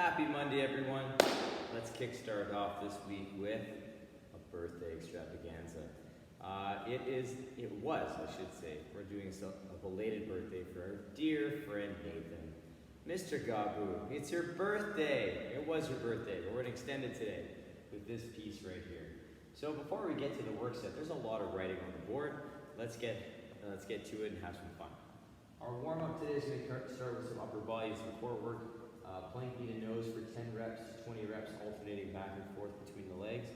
Happy Monday, everyone. Let's kickstart off this week with a birthday extravaganza. It was, we're doing a belated birthday for our dear friend Nathan. Mr. Gabu, it's your birthday. It was your birthday, but we're going to extend it today with this piece right here. So before we get to the work set, there's a lot of writing on the board. Let's get to it and have some fun. Our warm-up today is going to start with some upper body, some core work. Plank knee to nose for 10 reps, 20 reps, alternating back and forth between the legs.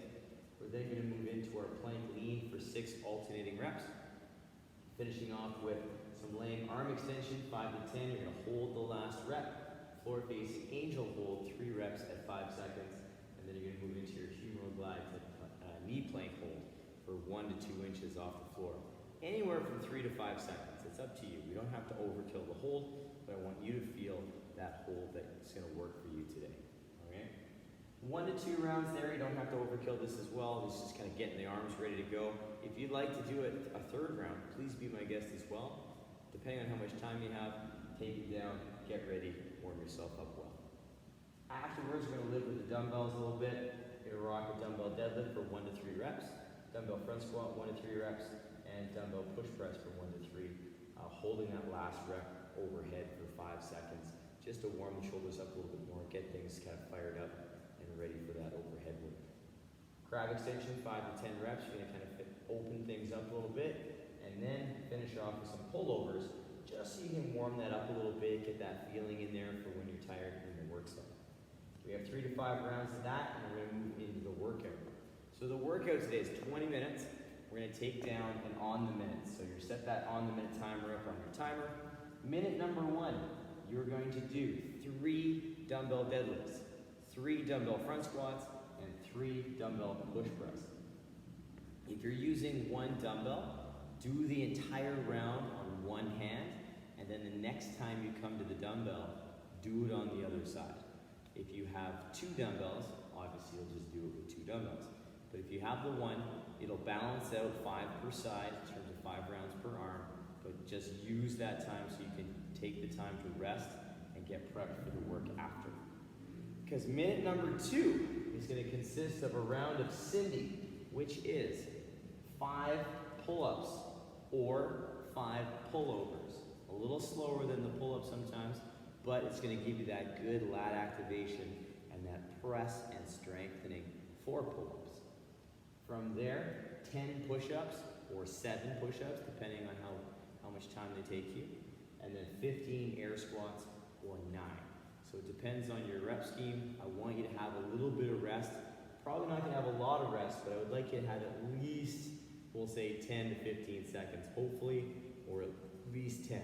We're then going to move into our plank lean for 6 alternating reps. Finishing off with some laying arm extension, 5 to 10. You're going to hold the last rep. Floor facing angel hold, 3 reps at 5 seconds. And then you're going to move into your humeral glide to knee plank hold for 1 to 2 inches off the floor. Anywhere from 3 to 5 seconds. It's up to you. We don't have to overkill the hold, but I want you to feel that hold that's going to work for you today. Okay? 1 to 2 rounds there. You don't have to overkill this as well. This is kind of getting the arms ready to go. If you'd like to do a third round, please be my guest as well. Depending on how much time you have, take it down, get ready, warm yourself up well. Afterwards, we're going to live with the dumbbells a little bit. You're going to rock a dumbbell deadlift for 1 to 3 reps, dumbbell front squat 1 to 3 reps, and dumbbell push press for 1 to 3. Holding that last rep overhead for 5 seconds, just to warm the shoulders up a little bit more, get things kind of fired up and ready for that overhead work. Crab extension, 5 to 10 reps. You're going to kind of open things up a little bit, and then finish off with some pullovers, just so you can warm that up a little bit, get that feeling in there for when you're tired and the work's done. We have 3 to 5 rounds of that, and we're going to move into the workout. So the workout today is 20 minutes. We're going to take down an on the minute. So you set that on the minute timer up on your timer. Minute number 1, you're going to do 3 dumbbell deadlifts, 3 dumbbell front squats, and 3 dumbbell push press. If you're using 1 dumbbell, do the entire round on one hand, and then the next time you come to the dumbbell, do it on the other side. If you have 2 dumbbells, obviously you'll just do it with 2 dumbbells. But if you have the 1, it'll balance out 5 per side in terms of 5 rounds per arm, but just use that time so you can take the time to rest and get prepped for the work after. Because minute number 2 is going to consist of a round of Cindy, which is 5 pull-ups or 5 pullovers. A little slower than the pull-up sometimes, but it's going to give you that good lat activation and that press and strengthening for pull-ups. From there, 10 push-ups or 7 push-ups, depending on how much time they take you. And then 15 air squats or 9. So it depends on your rep scheme. I want you to have a little bit of rest. Probably not going to have a lot of rest, but I would like you to have at least, we'll say 10 to 15 seconds, hopefully, or at least 10,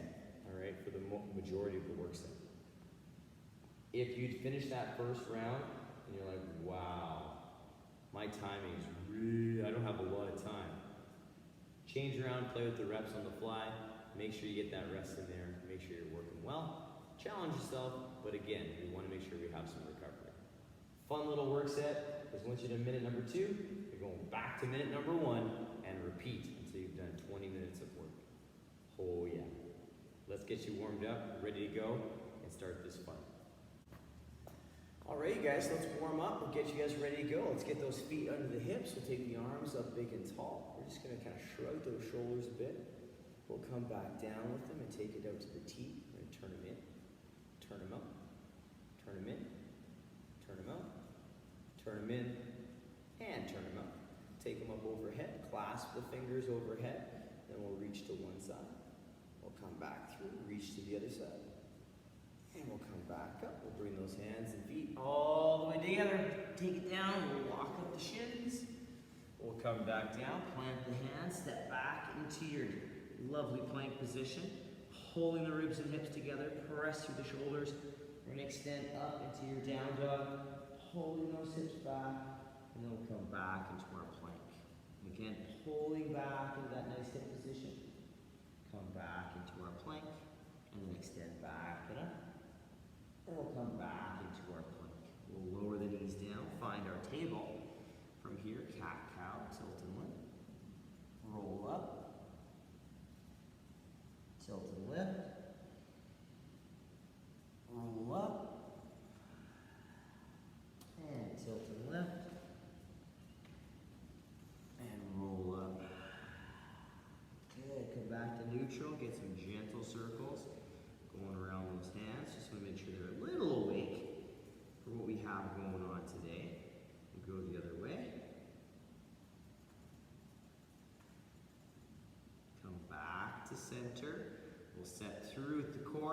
all right, for the majority of the work set. If you finish that first round and you're like, wow, my timing is really, I don't have a lot of time. Change around, play with the reps on the fly, make sure you get that rest in there, make sure you're working well. Challenge yourself, but again, we want to make sure we have some recovery. Fun little work set is once you're to minute number 2, you're going back to minute number 1 and repeat until you've done 20 minutes of work. Oh yeah. Let's get you warmed up, ready to go, and start this fun. Alright guys, let's warm up. We'll get you guys ready to go. Let's get those feet under the hips. We'll take the arms up big and tall. We're just going to kind of shrug those shoulders a bit. We'll come back down with them and take it out to the T. We're going to turn them in, turn them up, turn them in, turn them out, turn them in, and turn them up. Take them up overhead, clasp the fingers overhead, then we'll reach to one side. We'll come back through, reach to the other side. And we'll come back up. We'll bring those hands and feet all the way together. Take it down. We'll walk up the shins. We'll come back down, plant the hands, step back into your lovely plank position. Holding the ribs and hips together. Press through the shoulders. We're going to extend up into your down dog. Holding those hips back. And then we'll come back into our plank. And again, pulling back into that nice hip position. Come back into our plank. And then extend back and up. And we'll come back into our plank. We'll lower the knees down, find our table. From here, cat-cow, tilt and lift. Roll up. Tilt and lift. Roll up.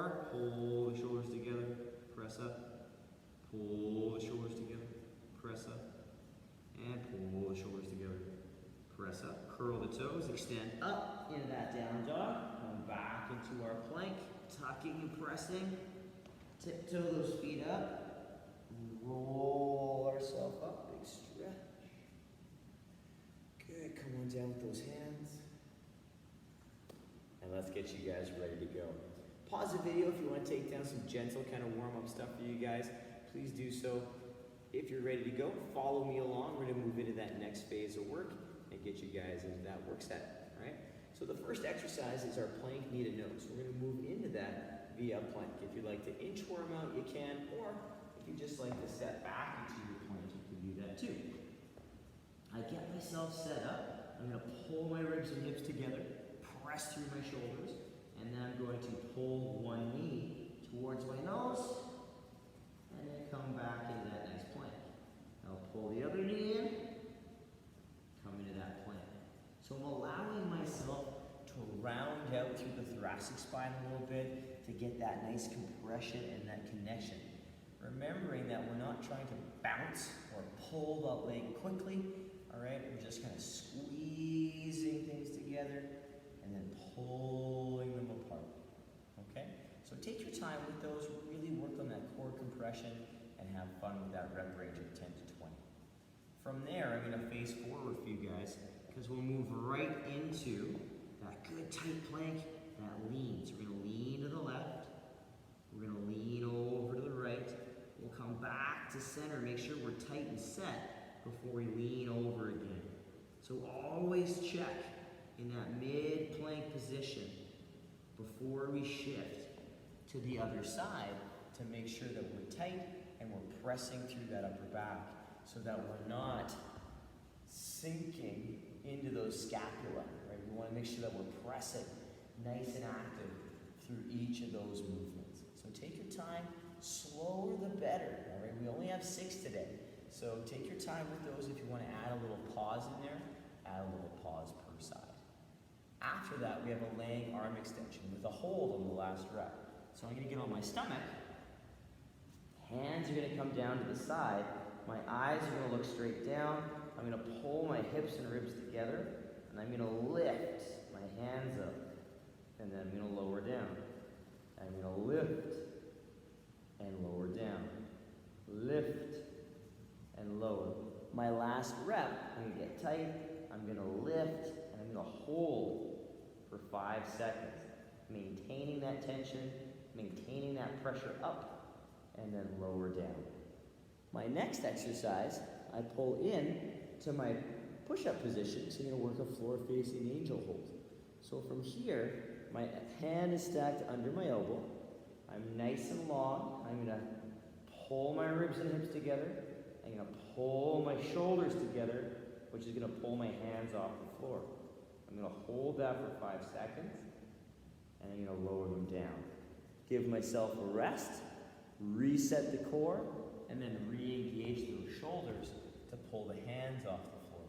4, pull the shoulders together, press up, pull the shoulders together, press up, and pull the shoulders together, press up. Curl the toes, extend up into that down dog, come back into our plank, tucking and pressing, tiptoe those feet up, roll ourselves up, big stretch. Good, come on down with those hands. And let's get you guys ready to go. Pause the video if you want to take down some gentle kind of warm-up stuff for you guys. Please do so. If you're ready to go, follow me along. We're going to move into that next phase of work and get you guys into that work set. All right? So the first exercise is our plank knee to nose. We're going to move into that via plank. If you'd like to inchworm out, you can. Or if you just like to step back into your plank, you can do that too. I get myself set up. I'm going to pull my ribs and hips together, press through my shoulders, and then I'm going to pull one knee towards my nose, and then come back into that nice plank. I'll pull the other knee in, come into that plank. So I'm allowing myself to round out through the thoracic spine a little bit to get that nice compression and that connection. Remembering that we're not trying to bounce or pull the leg quickly, all right? We're just kind of squeezing things together and then pulling them apart, okay? So take your time with those, really work on that core compression and have fun with that rep range of 10 to 20. From there, I'm gonna face forward for you guys because we'll move right into that good tight plank that leans. We're gonna lean to the left, we're gonna lean over to the right, we'll come back to center, make sure we're tight and set before we lean over again. So always check in that mid-plank position before we shift to the other side to make sure that we're tight and we're pressing through that upper back so that we're not sinking into those scapula, right? We want to make sure that we're pressing nice and active through each of those movements. So take your time, slower the better, all right? We only have 6 today, so take your time with those. If you want to add a little pause in there, add a little pause per side. After that, we have a laying arm extension with a hold on the last rep. So I'm going to get on my stomach. Hands are going to come down to the side. My eyes are going to look straight down. I'm going to pull my hips and ribs together. And I'm going to lift my hands up. And then I'm going to lower down. I'm going to lift and lower down. Lift and lower. My last rep, I'm going to get tight. I'm going to lift. I'm going to hold for 5 seconds, maintaining that tension, maintaining that pressure up, and then lower down. My next exercise, I pull in to my push-up position, so I'm going to work a floor-facing angel hold. So from here, my hand is stacked under my elbow. I'm nice and long. I'm going to pull my ribs and hips together. I'm going to pull my shoulders together, which is going to pull my hands off the floor. I'm going to hold that for 5 seconds, and I'm going to lower them down. Give myself a rest, reset the core, and then re-engage those shoulders to pull the hands off the floor.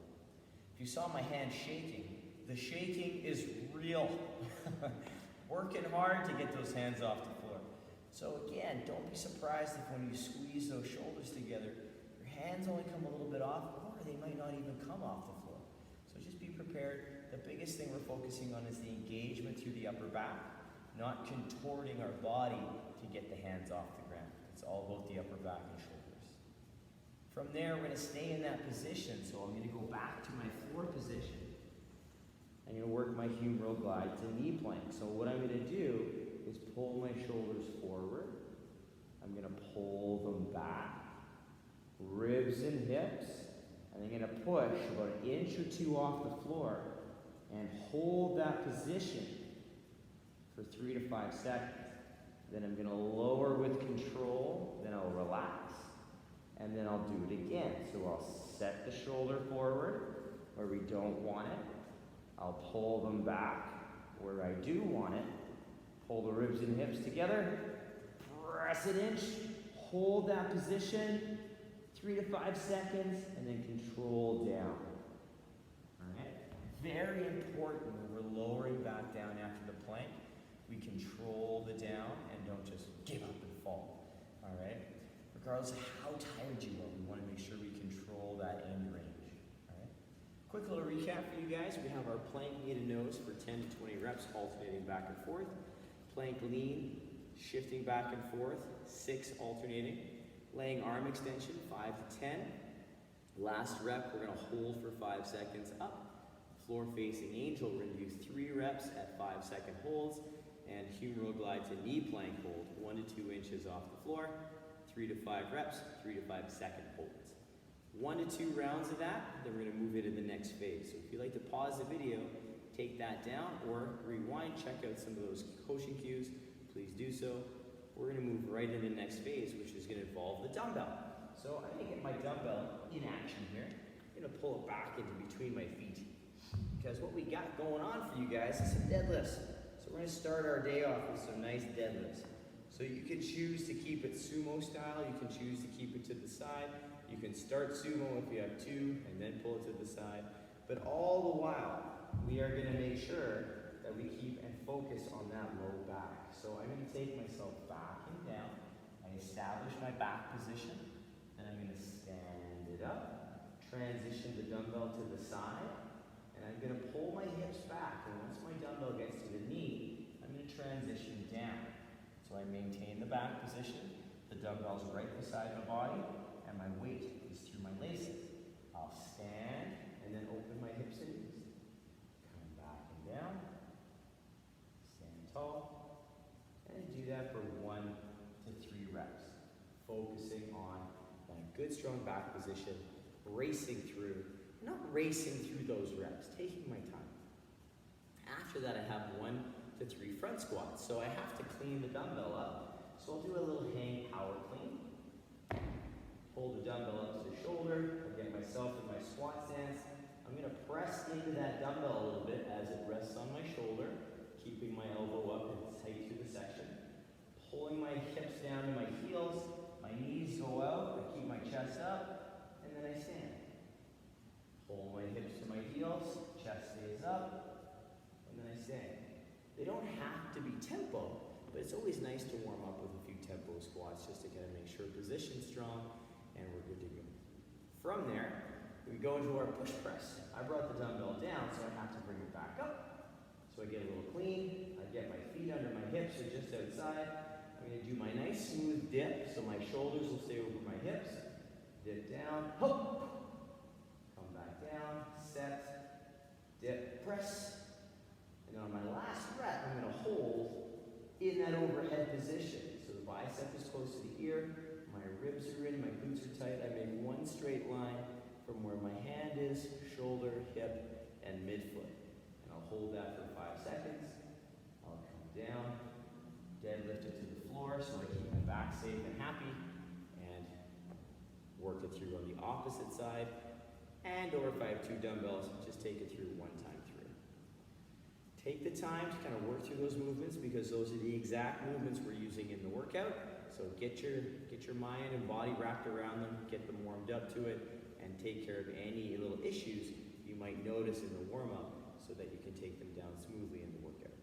If you saw my hand shaking, the shaking is real. Working hard to get those hands off the floor. So again, don't be surprised if when you squeeze those shoulders together, your hands only come a little bit off, or they might not even come off the floor. So just be prepared. The biggest thing we're focusing on is the engagement through the upper back, not contorting our body to get the hands off the ground. It's all about the upper back and shoulders. From there, we're going to stay in that position. So I'm going to go back to my floor position. I'm going to work my humeral glide to knee plank. So what I'm going to do is pull my shoulders forward. I'm going to pull them back, ribs and hips, and I'm going to push about 1 inch or 2 off the floor and hold that position for 3 to 5 seconds. Then I'm going to lower with control, then I'll relax, and then I'll do it again. So I'll set the shoulder forward where we don't want it. I'll pull them back where I do want it. Pull the ribs and hips together, press it in, hold that position, 3 to 5 seconds, and then control down. All right? Very important when we're lowering back down after the plank We control the down and don't just give up and fall. All right? Regardless of how tired you are, we want to make sure we control that end range. All right? Quick little recap for you guys. We have our plank knee to nose for 10 to 20 reps, alternating back and forth. Plank lean, shifting back and forth, 6 alternating. Laying arm extension, 5 to 10. Last rep, we're going to hold for 5 seconds up. Floor facing angel, we're going to do 3 reps at 5-second holds. And humeral glide to knee plank hold, 1 to 2 inches off the floor. 3 to 5 reps, 3 to 5-second holds. 1 to 2 rounds of that, then we're going to move into the next phase. So if you'd like to pause the video, take that down, or rewind, check out some of those coaching cues, please do so. We're going to move right into the next phase, which is going to involve the dumbbell. So I'm going to get my dumbbell in action here. I'm going to pull it back into between my feet. Because what we got going on for you guys is some deadlifts. So we're going to start our day off with some nice deadlifts. So you can choose to keep it sumo style, you can choose to keep it to the side. You can start sumo if you have 2 and then pull it to the side. But all the while, we are going to make sure that we keep and focus on that low back. So I'm going to take myself back and down. I establish my back position. Then I'm going to stand it up, transition the dumbbell to the side, and I'm going to pull my hips back. And once my dumbbell gets to the knee, I'm going to transition down. So I maintain the back position, the dumbbell's right beside my body, and my weight is through my laces. I'll stand and then open my hips and knees. Come back and down, stand tall, and do that for 1 to 3 reps. Focusing on that good strong back position, racing through, not racing through those reps, taking my time. After that I have 1 to 3 front squats. So I have to clean the dumbbell up. So I'll do a little hang power clean. Hold the dumbbell up to the shoulder. I'll get myself in my squat stance. I'm going to press into that dumbbell a little bit as it rests on my shoulder, keeping my elbow up and tight through the section. Pulling my hips down to my heels. My knees go out. I keep my chest up. And then I stand. Pull my hips to my heels. Chest stays up. And then I stand. They don't have to be tempo, but it's always nice to warm up with a few tempo squats just to kind of make sure position's strong and we're good to go. From there, we go into our push press. I brought the dumbbell down, so I have to bring it back up. So I get a little clean, I get my feet under my hips or just outside. I'm going to do my nice smooth dip, so my shoulders will stay over my hips. Dip down, hop, come back down, set, dip, press. And on my last rep, I'm going to hold in that overhead position. So the bicep is close to the ear, my ribs are in, my glutes are tight. I make one straight line from where my hand is, shoulder, hip, and midfoot. And I'll hold that for 5 seconds. I'll come down, deadlift it to the floor so I keep my back safe and happy, and work it through on the opposite side. And or if I have 2 dumbbells, just take it through 1 time through. Take the time to kind of work through those movements because those are the exact movements we're using in the workout. So get your mind and body wrapped around them, get them warmed up to it, and take care of any little issues you might notice in the warm-up so that you can take them down smoothly in the workout.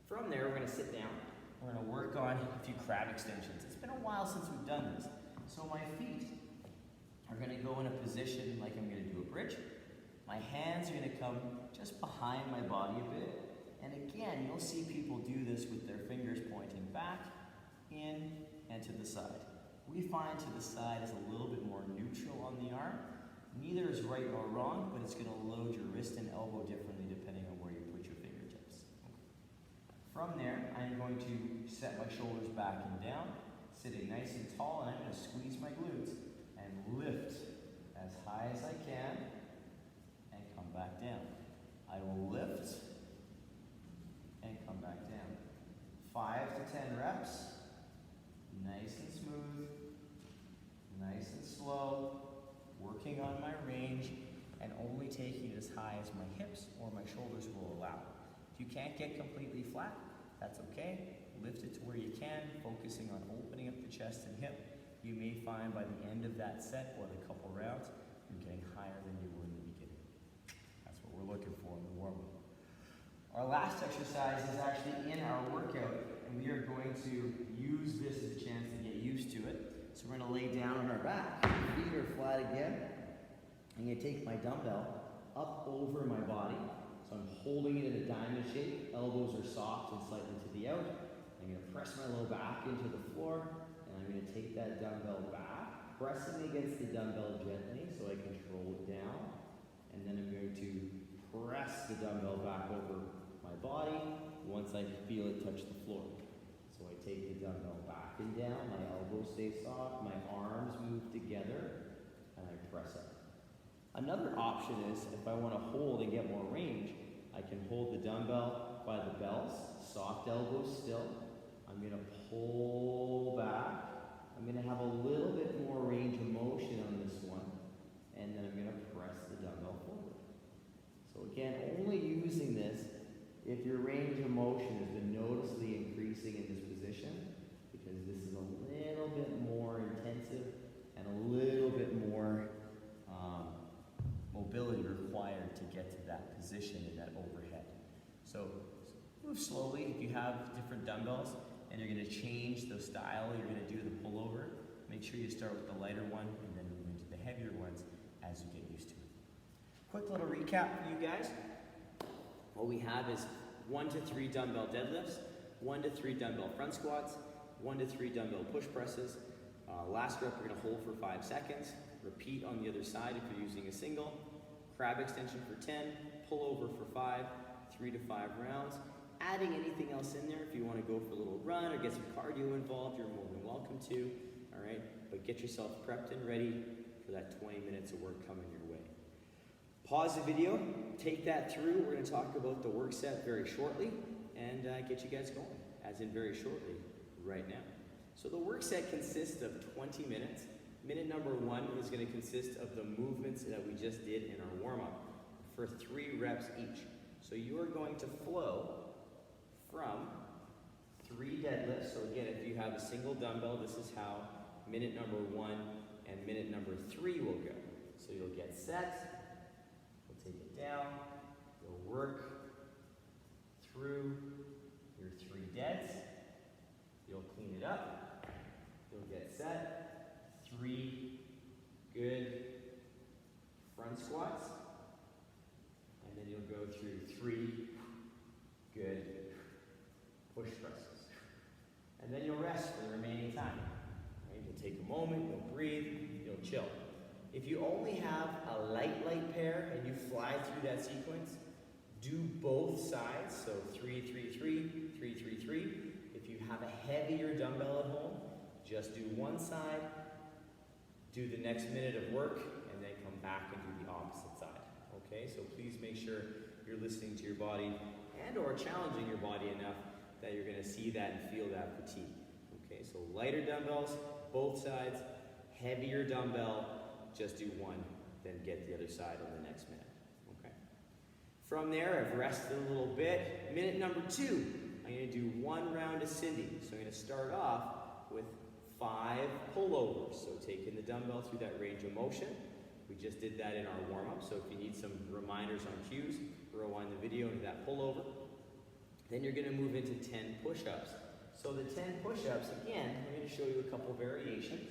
From there, we're going to sit down. We're going to work on a few crab extensions. It's been a while since we've done this. So my feet are going to go in a position like I'm going to do a bridge. My hands are going to come just behind my body a bit. And again, you'll see people do this with their fingers pointing back, in, and to the side. We find to the side is a little bit more neutral on the arm. Neither is right nor wrong, but it's going to load your wrist and elbow differently depending on where you put your fingertips. From there, I'm going to set my shoulders back and down, sitting nice and tall, and I'm going to squeeze my glutes and lift as high as I can and come back down. I will lift and come back down. 5 to 10 reps. Nice and smooth, nice and slow, working on my range, and only taking it as high as my hips or my shoulders will allow. If you can't get completely flat, that's okay. Lift it to where you can, focusing on opening up the chest and hip. You may find by the end of that set or the couple rounds, you're getting higher than you were in the beginning. That's what we're looking for in the warm-up. Our last exercise is actually in our workout, and we are going to use this as a chance to get used to it. So we're going to lay down on our back, feet are flat again. I'm going to take my dumbbell up over my body. So I'm holding it in a diamond shape, elbows are soft and slightly to the out. I'm going to press my low back into the floor, and I'm going to take that dumbbell back, pressing against the dumbbell gently so I control it down. And then I'm going to press the dumbbell back over my body once I feel it touch the floor. So I take the dumbbell back and down, my elbows stay soft, my arms move together, and I press up. Another option is, if I want to hold and get more range, I can hold the dumbbell by the bells, soft elbows still. I'm going to pull back. I'm going to have a little bit more range of motion on this one, and then I'm going to press the dumbbell forward. So again, only using this if your range of motion has been noticeably increasing in this position, because this is a little bit more intensive and a little bit more mobility required to get to that position in that overhead. So move slowly. If you have different dumbbells and you're going to change the style, you're going to do the pullover, make sure you start with the lighter one and then move into the heavier ones as you get used to it. Quick little recap for you guys. What we have is 1 to 3 dumbbell deadlifts, 1 to 3 dumbbell front squats, 1 to 3 dumbbell push presses. Last rep, we're going to hold for 5 seconds. Repeat on the other side if you're using a single. Crab extension for 10, pull over for 5, 3 to 5 rounds. Adding anything else in there, if you want to go for a little run or get some cardio involved, you're more than welcome to. All right, but get yourself prepped and ready for that 20 minutes of work coming your way. Pause the video, take that through. We're going to talk about the work set very shortly and get you guys going, as in very shortly, right now. So the work set consists of 20 minutes. Minute number 1 is going to consist of the movements that we just did in our warm-up for 3 reps each. So you are going to flow from 3 deadlifts. So again, if you have a single dumbbell, this is how minute number 1 and minute number 3 will go. So you'll get set, you'll take it down, you'll work through your 3 deads, you'll clean it up, you'll get set, 3 good front squats, and then you'll go through 3 good push presses. And then you'll rest for the remaining time. Right? You'll take a moment, you'll breathe, you'll chill. If you only have a light pair and you fly through that sequence, do both sides, so 3, 3, 3, 3, 3, 3. If you have a heavier dumbbell at home, just do one side, do the next minute of work, and then come back and do the opposite side. Okay, so please make sure you're listening to your body and or challenging your body enough that you're going to see that and feel that fatigue. Okay, so lighter dumbbells, both sides, heavier dumbbell, just do one, then get the other side on the next minute. Okay. From there, I've rested a little bit. Minute number 2, I'm going to do 1 round of Cindy. So I'm going to start off with 5 pullovers. So taking the dumbbell through that range of motion. We just did that in our warm-up, so if you need some reminders on cues, rewind the video into that pullover. Then you're going to move into 10 push-ups. So the 10 push-ups, again, I'm going to show you a couple variations.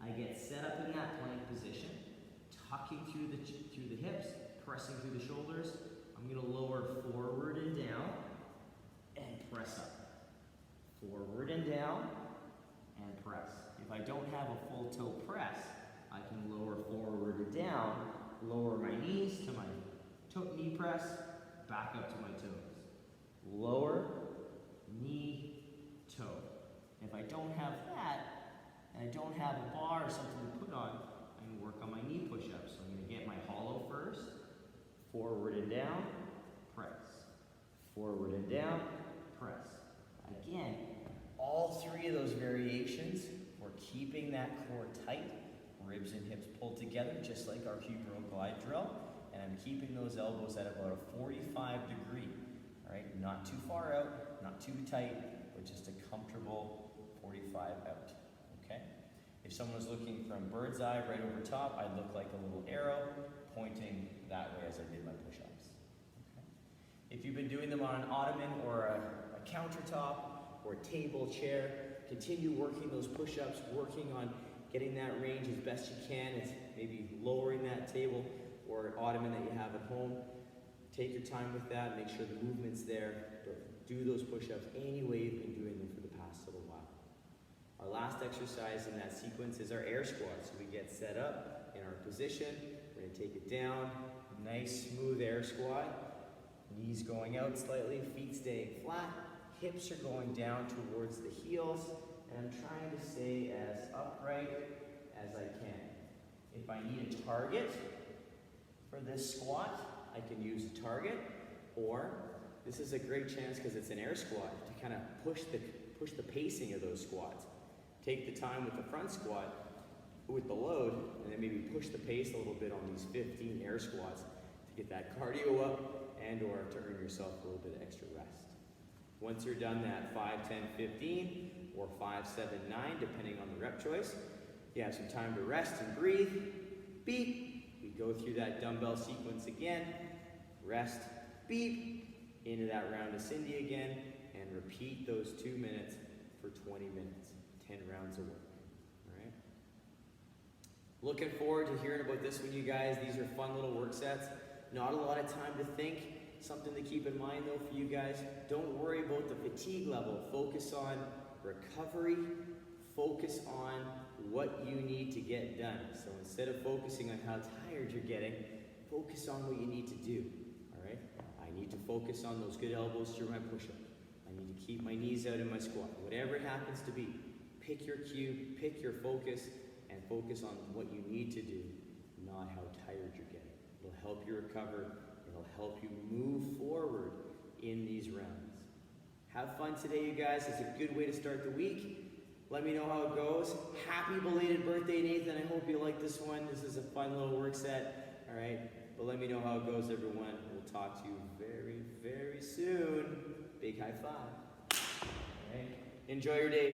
I get set up in that plank position, tucking through the hips, pressing through the shoulders. I'm going to lower forward and down, and press up. Forward and down, and press. If I don't have a full toe press, I can lower forward and down, lower my knees to my knee press, back up to my toes. Lower, knee, toe. If I don't have that, and I don't have a bar or something to put on, I can work on my knee push-ups. So I'm going to get my hollow first, forward and down, press. Forward and down, press. Again, all 3 of those variations, we're keeping that core tight, ribs and hips pulled together, just like our Humeral Glide drill, and I'm keeping those elbows at about a 45 degree, all right? Not too far out, not too tight, but just a comfortable 45 out, okay? If someone was looking from bird's eye right over top, I'd look like a little arrow pointing that way as I did my push-ups. Okay? If you've been doing them on an ottoman or a countertop or a table, chair, continue working those push-ups, working on getting that range as best you can. It's maybe lowering that table or ottoman that you have at home. Take your time with that, make sure the movement's there, but do those push-ups any way you've been doing them for the past little while. Our last exercise in that sequence is our air squat. So we get set up in our position, we're gonna take it down, nice smooth air squat, knees going out slightly, feet staying flat, hips are going down towards the heels, and I'm trying to stay as upright as I can. If I need a target for this squat, I can use a target, or this is a great chance because it's an air squat to kind of push the pacing of those squats. Take the time with the front squat with the load, and then maybe push the pace a little bit on these 15 air squats to get that cardio up and or to earn yourself a little bit of extra rest. Once you're done that 5, 10, 15, or 5, 7, 9, depending on the rep choice, you have some time to rest and breathe. Beep. We go through that dumbbell sequence again. Rest, beep, into that round of Cindy again, and repeat those 2 minutes for 20 minutes. 10 rounds of work. All right? Looking forward to hearing about this one, you guys. These are fun little work sets. Not a lot of time to think. Something to keep in mind though for you guys, don't worry about the fatigue level. Focus on recovery. Focus on what you need to get done. So instead of focusing on how tired you're getting, focus on what you need to do. All right? I need to focus on those good elbows through my push-up. I need to keep my knees out in my squat. Whatever it happens to be, pick your cue, pick your focus, and focus on what you need to do, not how tired you're getting. It'll help you recover. It'll help you move forward in these rounds. Have fun today, you guys. It's a good way to start the week. Let me know how it goes. Happy belated birthday, Nathan. I hope you like this one. This is a fun little work set. All right? But let me know how it goes, everyone. We'll talk to you very, very soon. Big high five. All right? Enjoy your day.